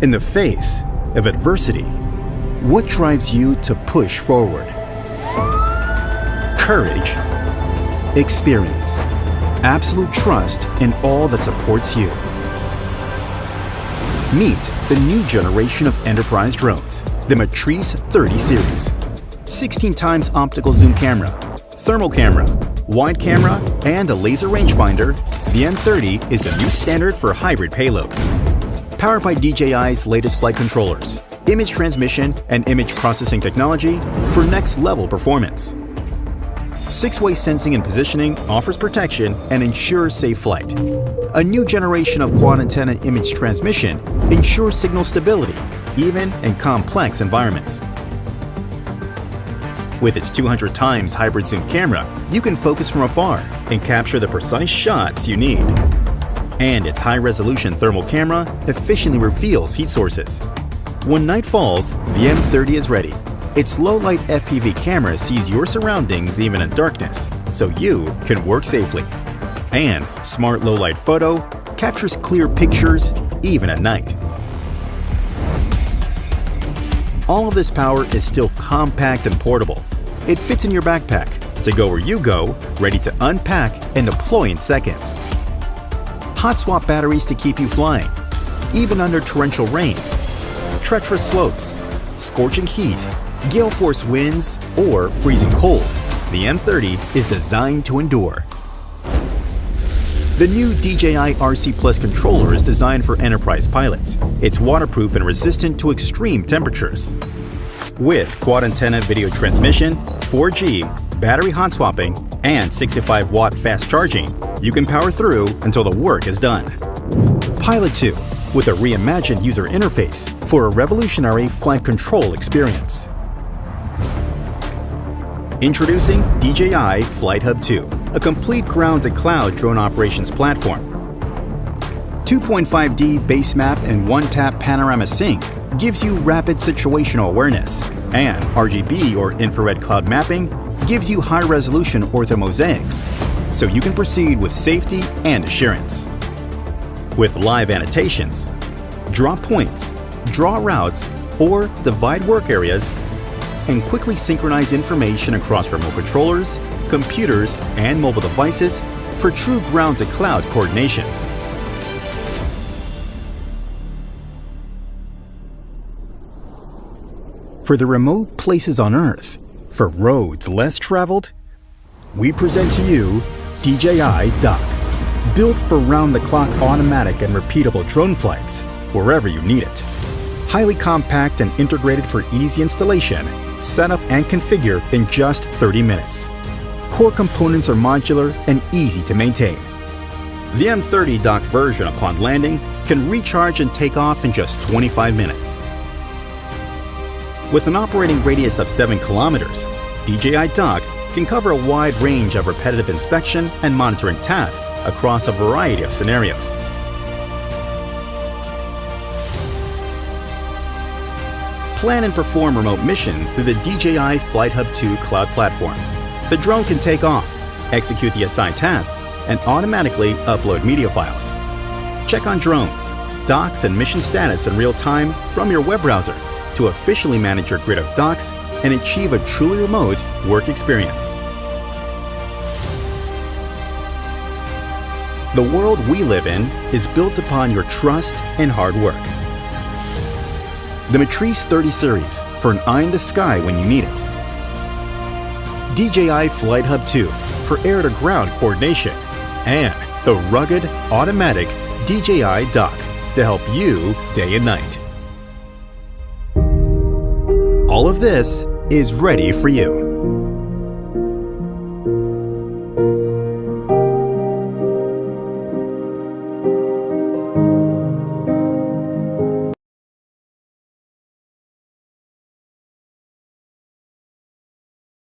In the face of adversity, what drives you to push forward? Courage, experience, absolute trust in all that supports you. Meet the new generation of enterprise drones, the MATRICE 30 series. 16 times optical zoom camera, thermal camera, wide camera, and a laser rangefinder, the M30 is the new standard for hybrid payloads. Powered by DJI's latest flight controllers, image transmission, and image processing technology for next-level performance. 6-way sensing and positioning offers protection and ensures safe flight. A new generation of quad antenna image transmission ensures signal stability, even in complex environments. With its 200 times hybrid zoom camera, you can focus from afar and capture the precise shots you need. And its high-resolution thermal camera efficiently reveals heat sources. When night falls, the M30 is ready. Its low-light FPV camera sees your surroundings even in darkness, so you can work safely. And Smart Low-Light Photo captures clear pictures even at night. All of this power is still compact and portable. It fits in your backpack to go where you go, ready to unpack and deploy in seconds. Hot swap batteries to keep you flying, even under torrential rain, treacherous slopes, scorching heat, gale force winds, or freezing cold. The M30 is designed to endure. The new DJI RC Plus controller is designed for enterprise pilots. It's waterproof and resistant to extreme temperatures. With quad antenna video transmission, 4G, battery hot swapping, and 65-watt fast charging, you can power through until the work is done. Pilot 2, with a reimagined user interface for a revolutionary flight control experience. Introducing DJI Flight Hub 2, a complete ground-to-cloud drone operations platform. 2.5D base map and one-tap panorama sync gives you rapid situational awareness, and RGB or infrared cloud mapping gives you high-resolution orthomosaics, so you can proceed with safety and assurance. With live annotations, draw points, draw routes, or divide work areas, and quickly synchronize information across remote controllers, computers, and mobile devices for true ground-to-cloud coordination. For the remote places on Earth, for roads less traveled, we present to you DJI Dock, built for round-the-clock automatic and repeatable drone flights wherever you need it. Highly compact and integrated for easy installation, set up and configure in just 30 minutes. Core components are modular and easy to maintain. The M30 dock version upon landing can recharge and take off in just 25 minutes. With an operating radius of 7 kilometers, DJI Dock can cover a wide range of repetitive inspection and monitoring tasks across a variety of scenarios. Plan and perform remote missions through the DJI Flight Hub 2 cloud platform. The drone can take off, execute the assigned tasks, and automatically upload media files. Check on drones, docks, and mission status in real time from your web browser to officially manage your grid of docks and achieve a truly remote work experience. The world we live in is built upon your trust and hard work. The MATRICE 30 series for an eye in the sky when you need it. DJI Flight Hub 2 for air-to-ground coordination. And the rugged, automatic DJI Dock to help you day and night. All of this is ready for you.